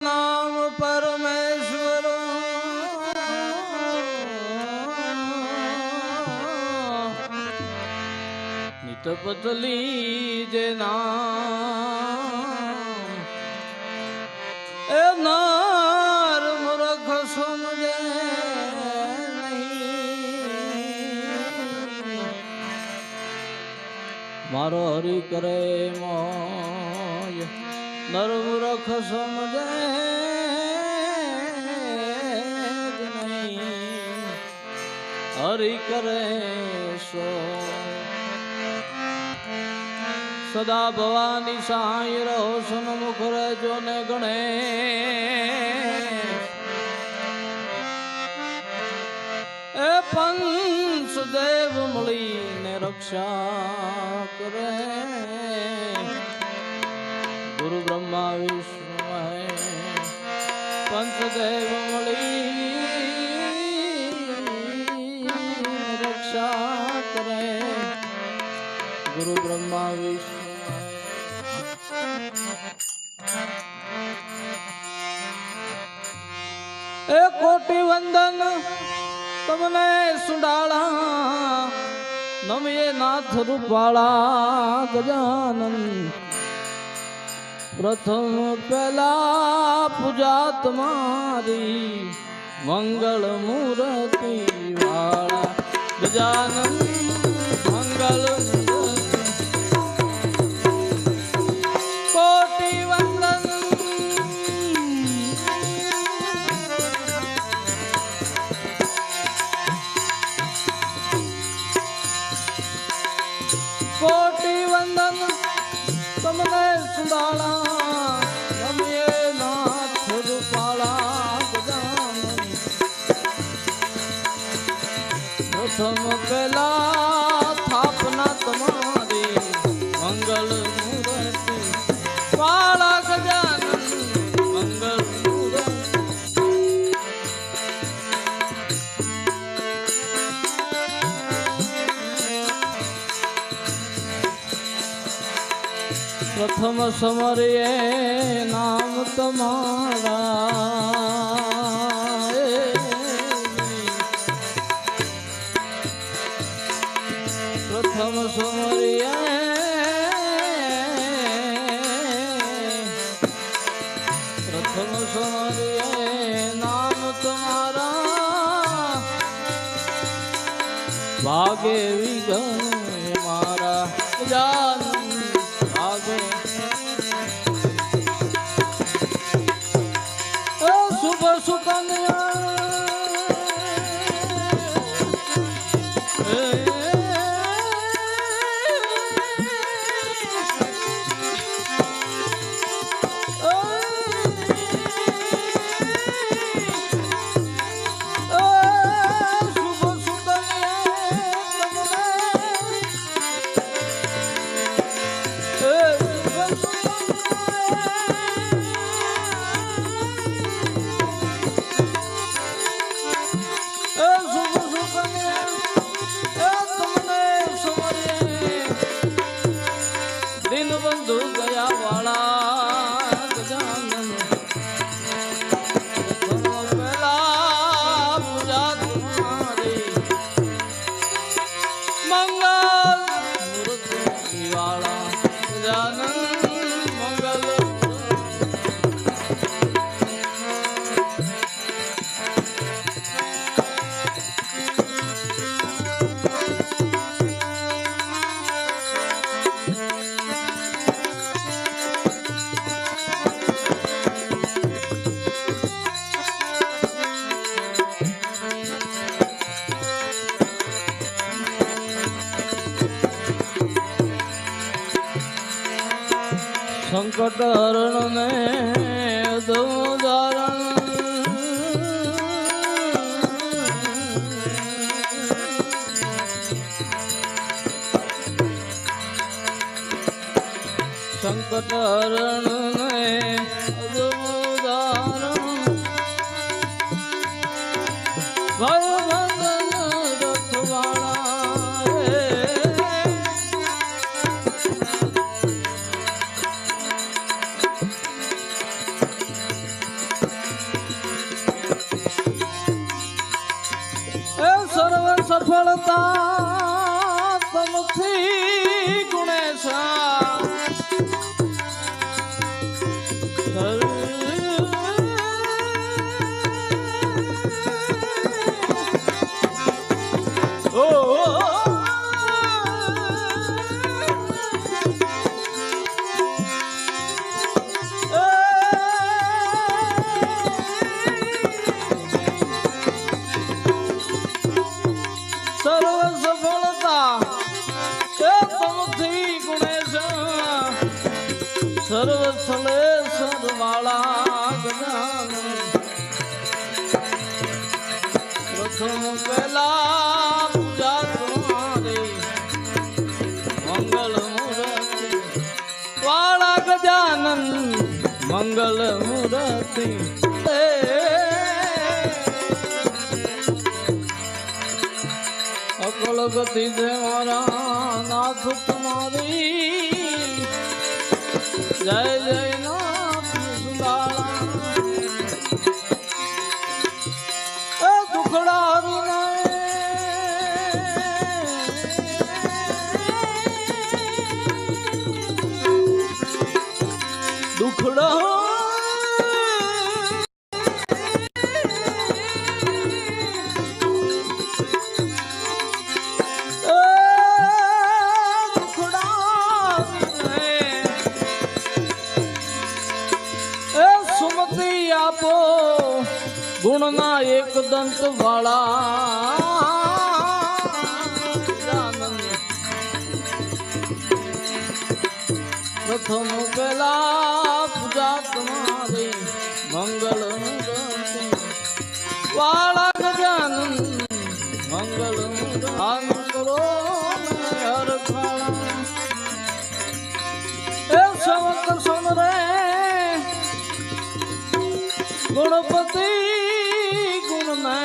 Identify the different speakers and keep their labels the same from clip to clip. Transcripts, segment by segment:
Speaker 1: नाम परमेश्वर नित बदली जे नाम ए नार मूर्ख समझे नहीं मारो हरि करे मोय नर मूर्ख समझे नहीं हरि करे सो सदा भवानी साई रहो सन्मुख रहजो ने गणे ए पंच देव मળી ને રક્ષા કરે गुरु ब्रह्मा विष्णु महेश पंचदेव मળી रक्षा करे गुरु ब्रह्मा विष्णु ए कोटि वंदन तमने सुंडाला नमिये नाथ रूपाला गजानन प्रथम पहला पूजा तुम्हारी मंगल मूर्ति वाला गजानन मंगल कोटि वंदन कोटि वंदन तुमने सुंदाला रमिये नाथ रूपाला गजानन प्रथम पहला स्थापना तुम्हारी मंगल मूर्ति वाला गजानन मंगल प्रथम समरिए नाम तुम्हारा प्रथम समरिए प्रथम समरिए नाम तुम्हारा भागे विघ्न मारा जान शुभ सुकन्या बंधु गया वाला गजानन पहला पूजा तुम्हारी मंगल मूर्ति वाला गजानन मंगल संकट हरण में उदाहरण संकट हरण में उदाहरण भय बंधन रखवाला સફળતા તમથી ગુણેશા સર્વસ્થળે સરવાળા ગજાનન પ્રથમ પહેલા પૂજા તમારી મંગલ મૂર્તિ વાળા ગજાનન મંગલ મૂર્તિ અકળ ગતિ છે મારા નાથ તમારી જય જય નાથ સુંદાળા દુખડા દુખડા આપો ગુણના એક દંત વાળા પ્રથમ પેલા પૂજા તમારી મંગલ વાળા ગજાનન મંગલ દાન કરો હર ખાણા એ સંવત સમરે ગુણપતિ ગુણમય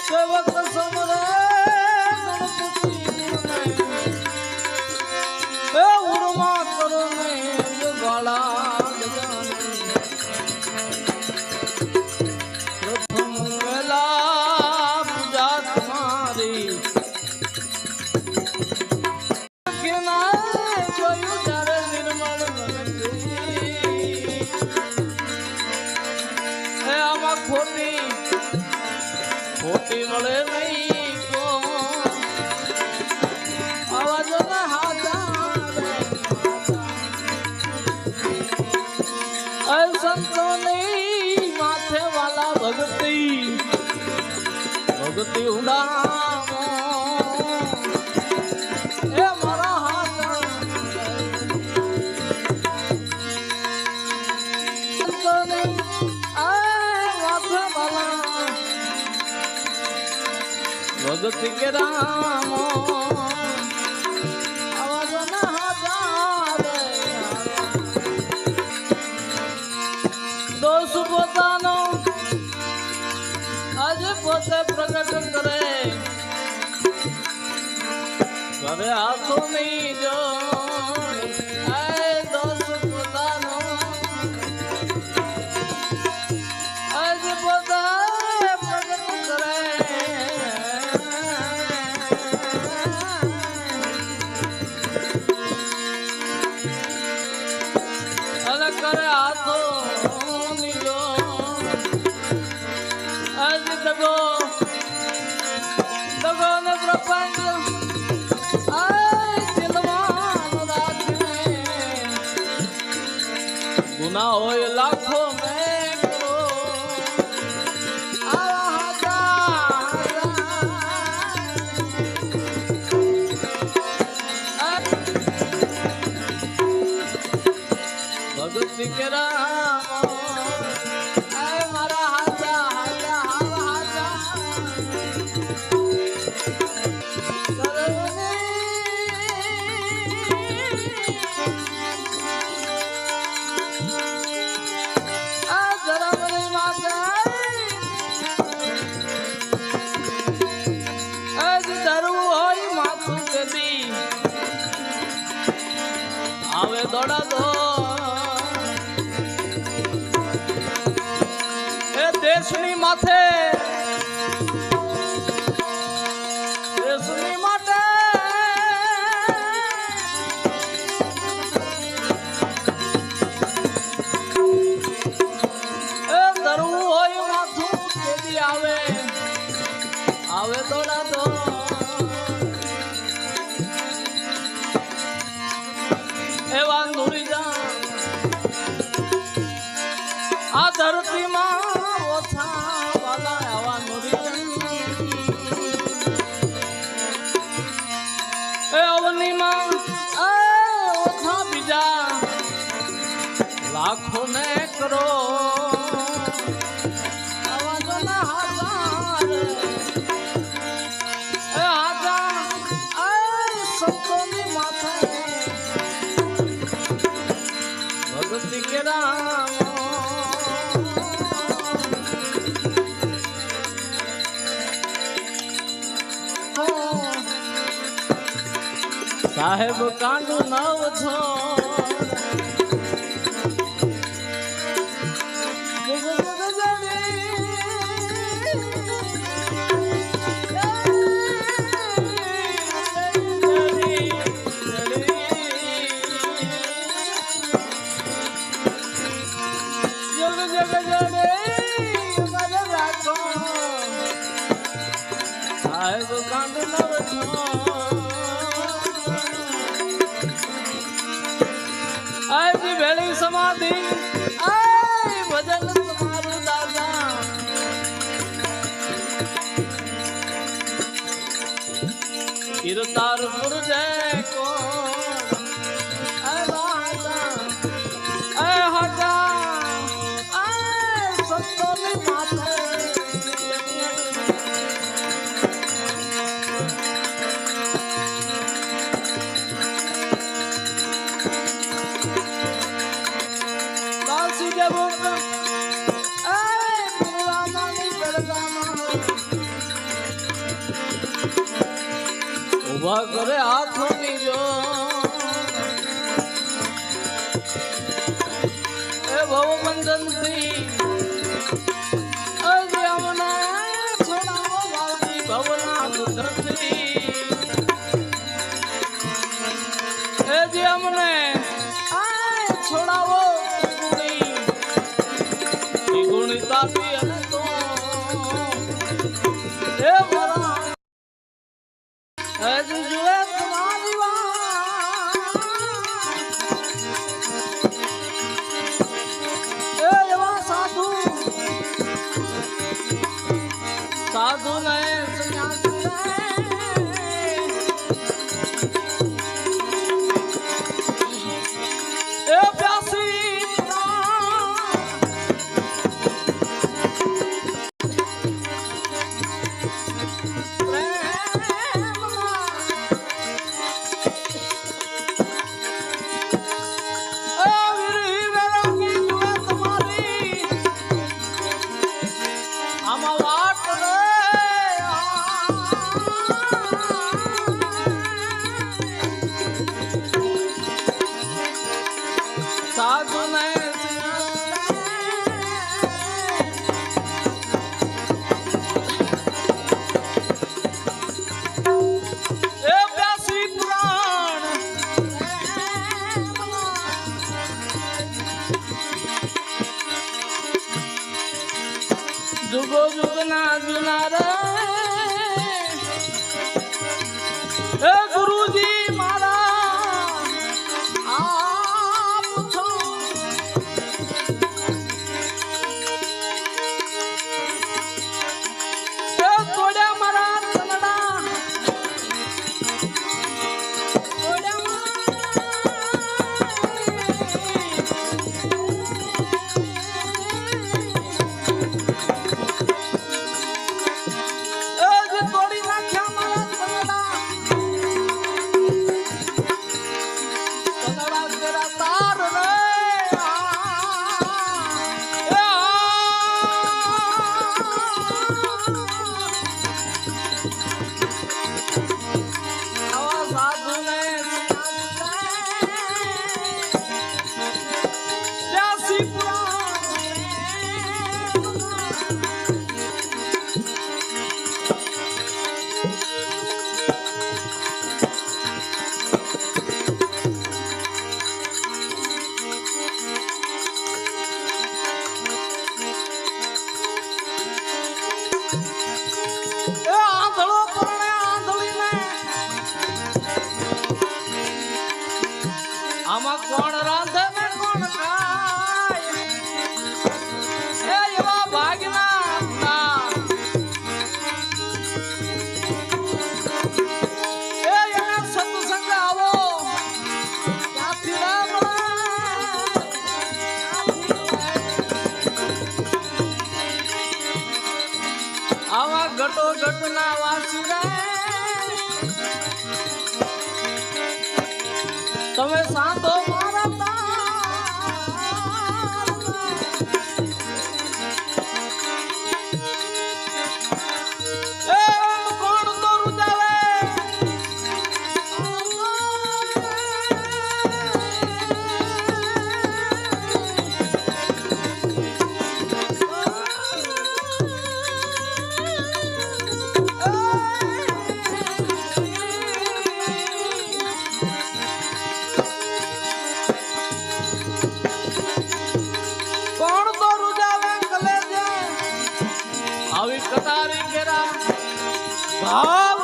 Speaker 1: સેવક સમરે ઉર્મા કરો ને પ્રથમ વેલા પૂજા તમારી જોયું ત્યારે નિર્મળ આમાં ખોટી મળે નહીં આવાજો ના હાથા સંતોની માથે વાલા ભક્તિ ઉડામો એ મારા હાથ સંતોની માથે વાલા ભક્તિ કે રામો આવાજો ના દોષ પોતાનો આજે પોતે પ્રગટ કરે હાથોની જો દોષ પોતાનો આજે પોતે પ્રગટ કરે અને કરે હાથો દગો ને પ્રપંચ ગુના હોય લાખો મેં કરો ભગત કે રામ મારા આવે દોડા દો એ દેશની માથે દેશની માટે એ ધરવું હોય માથું કેદી આવે આવે દોડા દો એવા નુરીજા આ ધરતીમાં ઓછા વાલા આવા નુરીજા એ અવનીમાં ઓછા બીજા લાખો ને કરો આવા જોના હાજાર એ હાજાર સંતોની માથે ભગતી કે રામ સાહેબ કાંડુ નવ છો સાહેબ કાંડુ નવ છો આજી ભેળી સમાધિ આય ભજન તમારું દાદા કીર્તારપુર જય કોણ આય રાજા આય હાજા આય સંતોની માથે ઉભા કરે હાથોની જો એ ભવ બંધન થી અજે અમને છોડાવો વાળી ભવના દુધથી એ જે અમને છોડાવો ગુણી તાપી અને તો એ મારા હજુ જુએ તમારી વાત એવા સાધુ સાધુ ને એ પ્યાસી સાધુ ને એ પ્યાસી પ્રાણ જુગો જુગ ના જુના રે એ ગુરુજી મારા ઘટો ઘટના વાસી રે તમે સાંધો મારા આવી કતારી કેરા ભાવ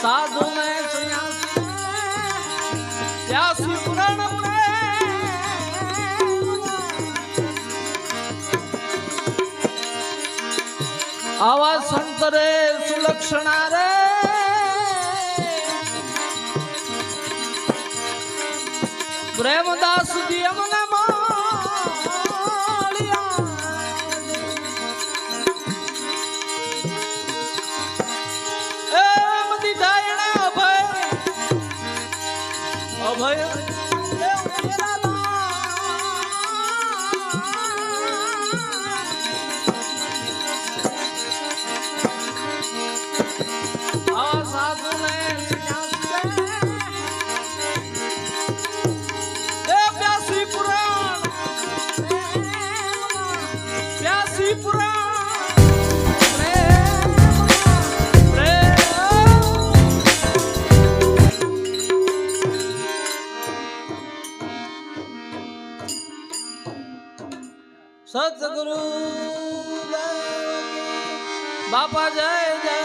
Speaker 1: સાધુ ને ત્યાસી પુરાણ આવા સંત રે સુલક્ષણા રે પ્રેમદાસજી અમને મળ્યા એમ દીધા એણે અભય અભય સતગુરુ બાપા જય જય